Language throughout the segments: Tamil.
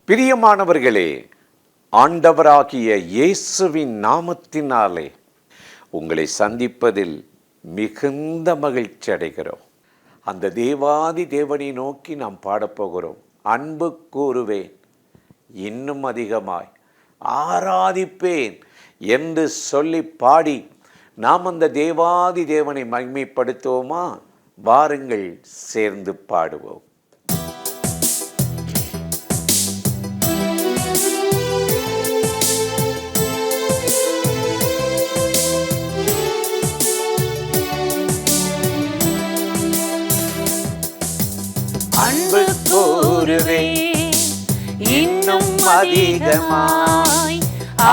பிரியமானவர்களே, ஆண்டவராகிய இயேசுவின் நாமத்தினாலே உங்களை சந்திப்பதில் மிகுந்த மகிழ்ச்சி அடைகிறோம். அந்த தேவாதி தேவனை நோக்கி நாம் பாடப்போகிறோம். அன்பு கூறுவேன், இன்னும் அதிகமாய் ஆராதிப்பேன் என்று சொல்லி பாடி நாம் அந்த தேவாதி தேவனை மகிமைப்படுத்துவோமா? வாருங்கள், சேர்ந்து பாடுவோம். அன்பு கூறுவேன், இன்னும் அதிகமாய்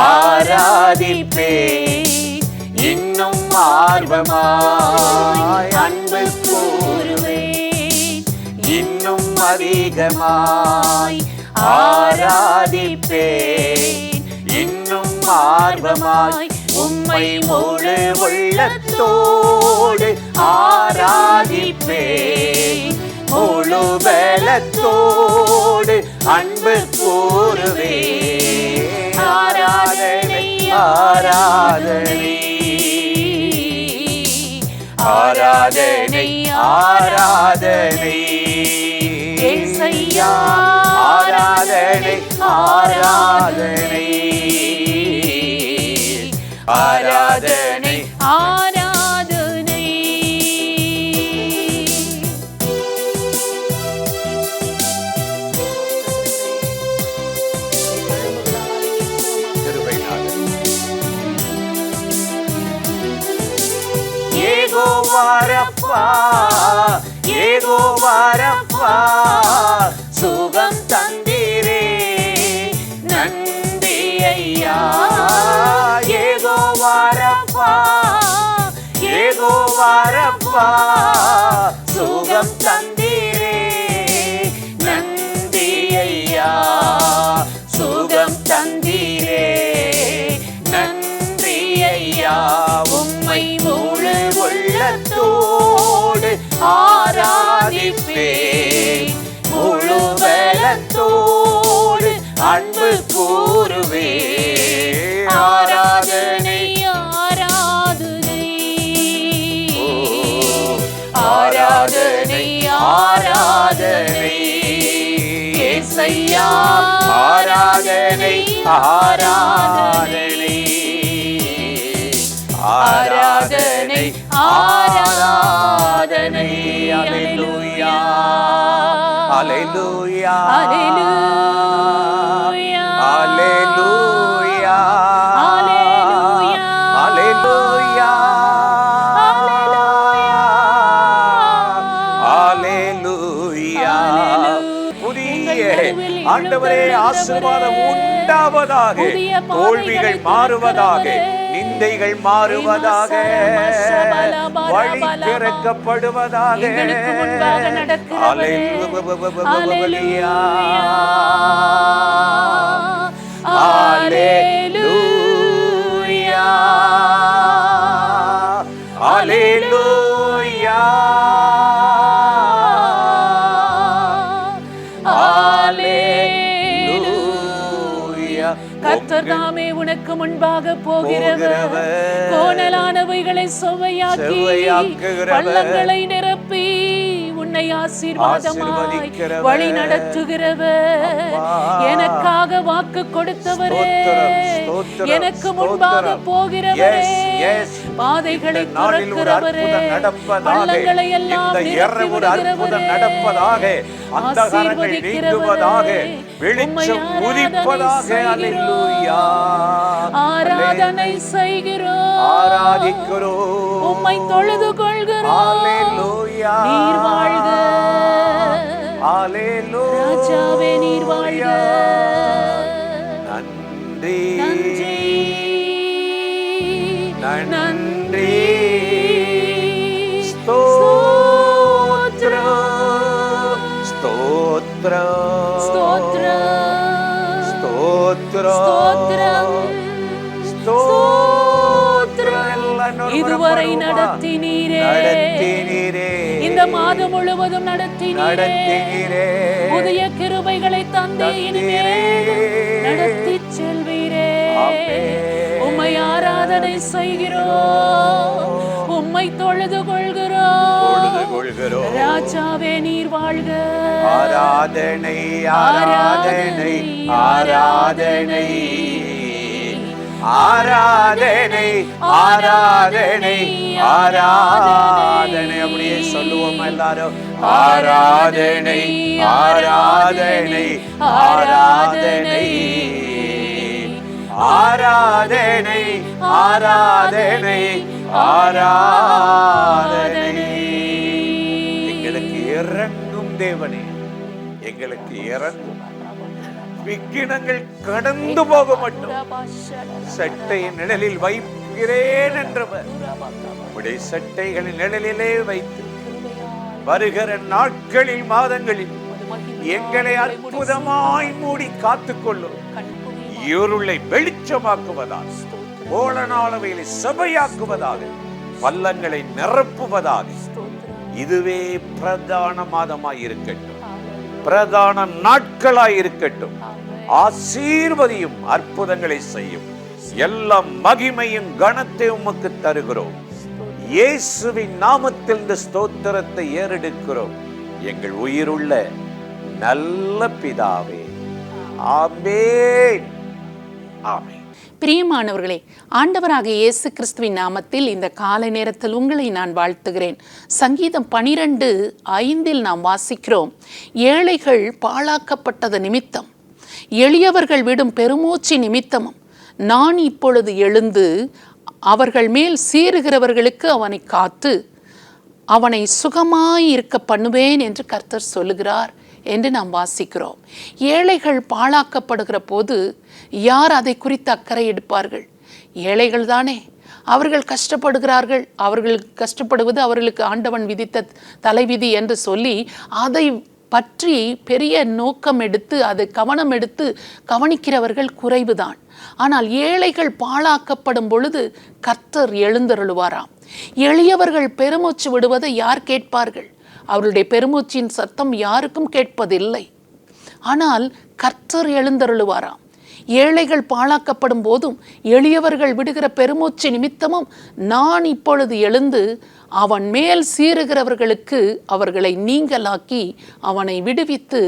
ஆராதிப்பேன், இன்னும் ஆர்வமாய். அன்பு கூறுவேன், இன்னும் அதிகமாய் ஆராதிப்பேன், இன்னும் ஆர்வமாய். உம்மை முழு உள்ளத்தோடு ஆராதிப்பேன், முழு பலத்தோடு அன்பு கூறுவேன். ஆராதனை ஆராதனை ஆராதனை ஆராதனை இயேசையா. ஆராதனை ஆராதனை ஆராதனை ஆராதனை. யெகோவா ரப்பா, யெகோவா ரப்பா, சுகம் தந்தீரே, நன்றி ஐயா. யெகோவா ரப்பா, யெகோவா ரப்பா, சுகம் தந்தீரே, நன்றி ஐயா. சுகம் தந்தீரே, நன்றி ஐயா. உம்மை முழு உள்ளத்தோடு ஆராதிப்பேன், முழு பலத்தோடு அன்பு கூறுவேன். ஆராதனை ஆராதனை ஆராதனை ஆராதனை இயேசையா. ஆராதனை ஆராதனை ஆராதனை ஆராதனை. அல்லேலூயா அல்லேலூயா அல்லேலூயா அல்லேலூயா அல்லேலூயா அல்லேலூயா. புதிய ஆண்டவரே, ஆசீர்வாதம் உண்டாவதாக, தோல்விகள் மாறுவதாக, நிந்தைகள் மாறுவதாக, வழி திறக்கப்படுவதாக. அல்லேலூயா அல்லேலூயா அல்லேலூயா அல்லேலூயா. கர்த்தர் தாமே உனக்கு முன்பாக போகிறவர், கோணலானவைகளை சுவையாக்கி பள்ளங்களை நிரப்பி உன்னை ஆசீர்வாதமாய் வழி நடத்துகிறவர். எனக்காக வாக்கு கொடுத்தவரே, எனக்கு முன்பாக போகிறவரே, பாதைகளை திறக்கிறவரே, பள்ளங்களை எல்லாம் நிரப்பி விடுகிறவரே, ஆசீர்வதிக்கிறவரே, உம்மை ஆராதனை செய்கிறோம், ஆராதிக்கிறோம், உம்மை தொழுது கொள்கிறோம். நீர் வாழ்க ராஜாவே, நீர் வாழ்க. நன்றி நன்றி நன்றி. ஸ்தோத்திரம் ஸ்தோத்திரம் ஸ்தோத்திரம் ஸ்தோத்திரம் ஸ்தோத்திரம். இதுவரை நடத்தினீரே, இந்த மாதம் முழுவதும் நடத்தினீரே. புதிய கிருபைகளை தந்தே இனிமேல் நடத்தி செல்வீரே. உம்மை ஆராதனை செய்கிறோம், உம்மை தொழுது கொள்கிறோம். ராஜாவே நீர் வாழ்க. ஆராதனை ஆராதனை ஆராதனை ஆராதனை ஆராதனை ஆராதனை. அப்படியே சொல்லுவோம் எல்லாரும். ஆராதனை ஆராதனை ஆராதனை ஆராதனை ஆராதனை ஆராதனை. எங்களுக்கு இறங்கும் தேவனே, எங்களுக்கு இறங்கும். விக்கினங்கள் கடந்து போக மட்டும் சட்டையின் நிழலில் வைக்கிறேன் என்றவர் உடைய சட்டைகளின் நிழலிலே வைத்து வருகிற நாட்களில் மாதங்களில் எங்களை அற்புதமாய் மூடி காத்துக்கொள்ளும். இருளை வெளிச்சமாக்குவதாக, கோலநாளவைகளை சபையாக்குவதாக, பள்ளங்களை நிரப்புவதாக. இதுவே பிரதான மாதமாய் இருக்கட்டும், பிரதான நாட்களாய் இருக்கட்டும். ஆசீர்வதியும், அற்புதங்களை செய்யும். எல்லா மகிமையும் கனத்தை உமக்கு தருகிறோம். இயேசுவின் நாமத்தில் இந்த ஸ்தோத்திரத்தை ஏறெடுக்கிறோம் எங்கள் உயிருள்ள நல்ல பிதாவே. ஆமென். ஆமென். பிரியமானவர்களே, ஆண்டவராக இயேசு கிறிஸ்துவின் நாமத்தில் இந்த காலை நேரத்தில் உங்களை நான் வாழ்த்துகிறேன். சங்கீதம் 12:5 நாம் வாசிக்கிறோம், ஏழைகள் பாழாக்கப்பட்டது நிமித்தம், எளியவர்கள் விடும் பெருமூச்சு நிமித்தமும் நான் இப்பொழுது எழுந்து அவர்கள் மேல் சீறுகிறவர்களுக்கு அவனை காத்து அவனை சுகமாயிருக்க பண்ணுவேன் என்று கர்த்தர் சொல்லுகிறார் என்று நாம் வாசிக்கிறோம். ஏழைகள் பாழாக்கப்படுகிற போது யார் அதை குறித்து அக்கறை எடுப்பார்கள்? ஏழைகள் தானே. அவர்கள் கஷ்டப்படுகிறார்கள், அவர்கள் கஷ்டப்படுவது அவர்களுக்கு ஆண்டவன் விதித்த தலைவிதி என்று சொல்லி அதை பற்றி பெரிய நோக்கம் எடுத்து அதை கவனம் எடுத்து கவனிக்கிறவர்கள் குறைவுதான். ஆனால் ஏழைகள் பாழாக்கப்படும் பொழுது கர்த்தர் எழுந்தருளுவாராம். எளியவர்கள் பெருமூச்சு விடுவதை யார் கேட்பார்கள்? அவருடைய பெருமூச்சின் சத்தம் யாருக்கும் கேட்பதில்லை. ஆனால் கர்த்தர் எழுந்தருளுவாராம். ஏழைகள் பாழாக்கப்படும் போதும் எளியவர்கள் விடுகிற பெருமூச்சு நிமித்தமும் நான் இப்பொழுது எழுந்து அவன் மேல் சீறுகிறவர்களுக்கு அவர்களை நீங்களாக்கி அவனை விடுவித்து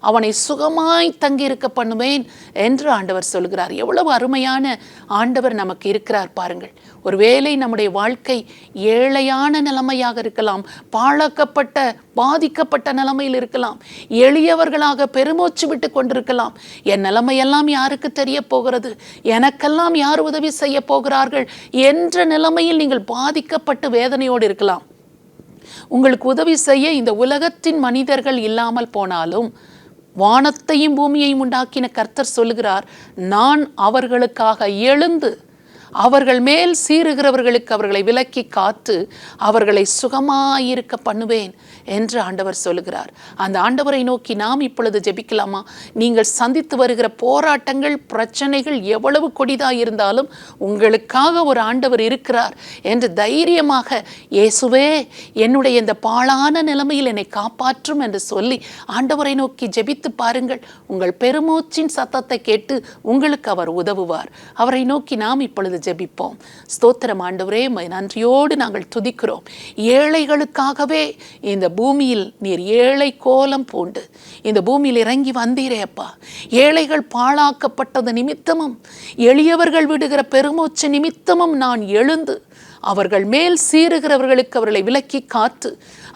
அவனை சுகமாய் தங்கியிருக்க பண்ணுவேன் என்று ஆண்டவர் சொல்கிறார். எவ்வளவு அருமையான ஆண்டவர் நமக்கு இருக்கிறார் பாருங்கள். ஒருவேளை நம்முடைய வாழ்க்கை ஏழையான நிலைமையாக இருக்கலாம், பாழாக்கப்பட்ட பாதிக்கப்பட்ட நிலைமையில் இருக்கலாம், எளியவர்களாக பெருமூச்சு விட்டு கொண்டிருக்கலாம். என் நிலைமையெல்லாம் யாருக்கு தெரிய போகிறது, எனக்கெல்லாம் யார் உதவி செய்ய போகிறார்கள் என்ற நிலைமையில் நீங்கள் பாதிக்கப்பட்டு வேதனையோடு இருக்கலாம். உங்களுக்கு உதவி செய்ய இந்த உலகத்தின் மனிதர்கள் இல்லாமல் போனாலும் வானத்தையும் பூமியையும் உண்டாக்கின கர்த்தர் சொல்லுகிறார், நான் அவர்களுக்காக எழுந்து அவர்கள் மேல் சீறுகிறவர்களுக்கு அவர்களை விலக்கி காத்து அவர்களை சுகமாயிருக்க பண்ணுவேன் என்று ஆண்டவர் சொல்லுகிறார். அந்த ஆண்டவரை நோக்கி நாம் இப்பொழுது ஜெபிக்கலாமா? நீங்கள் சந்தித்து வருகிற போராட்டங்கள், பிரச்சனைகள் எவ்வளவு கொடிதாக இருந்தாலும் உங்களுக்காக ஒரு ஆண்டவர் இருக்கிறார் என்று தைரியமாக, இயேசுவே என்னுடைய இந்த பாழான நிலைமையில் என்னை காப்பாற்றும் என்று சொல்லி ஆண்டவரை நோக்கி ஜெபித்து பாருங்கள். உங்கள் பெருமூச்சின் சத்தத்தை கேட்டு உங்களுக்கு அவர் உதவுவார். அவரை நோக்கி நாம் இப்பொழுது ஜெபிப்போம். ஸ்தோத்திரம் ஆண்டவரே, நன்றியோடு நாங்கள் துதிக்கிறோம். ஏழைகளுக்காகவே இந்த பூமியில் நீர் ஏழை கோலம் பூண்டு இந்த பூமியில் இறங்கி வந்தீரே அப்பா. ஏழைகள் பாழாக்கப்பட்டது நிமித்தமும் எளியவர்கள் விடுகிற பெருமூச்சு நிமித்தமும் நான் எழுந்து அவர்கள் மேல் சீறுகிறவர்களுக்கு அவர்களை விலக்கி காத்து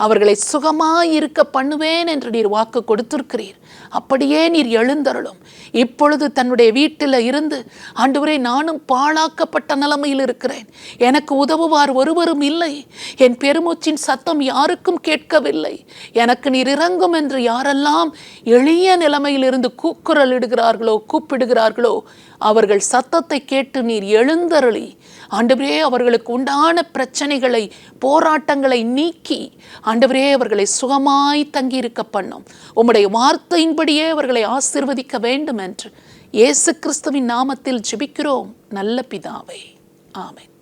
அவர்களை சுகமாயிருக்க பண்ணுவேன் என்று நீர் வாக்கு கொடுத்திருக்கிறீர். அப்படியே நீர் எழுந்தருளும். இப்பொழுது தன்னுடைய வீட்டில் இருந்து, ஆண்டவரே நானும் பாழாக்கப்பட்ட நிலைமையில் இருக்கிறேன், எனக்கு உதவுவார் ஒருவரும் இல்லை, என் பெருமூச்சின் சத்தம் யாருக்கும் கேட்கவில்லை, எனக்கு நீர் இறங்கும் என்று யாரெல்லாம் எளிய நிலைமையில் இருந்து கூக்குரல் இடுகிறார்களோ, கூப்பிடுகிறார்களோ, அவர்கள் சத்தத்தை கேட்டு நீர் எழுந்தருளி ஆண்டவரே அவர்களுக்கு உண்டான பிரச்சனைகளை, போராட்டங்களை நீக்கி ஆண்டவரே அவர்களை சுகமாய் தங்கியிருக்க பண்ணும். உம்முடைய வார்த்தையின்படியே அவர்களை ஆசீர்வதிக்க வேண்டும் என்று இயேசு கிறிஸ்துவின் நாமத்தில் ஜெபிக்கிறோம் நல்ல பிதாவே. ஆமென்.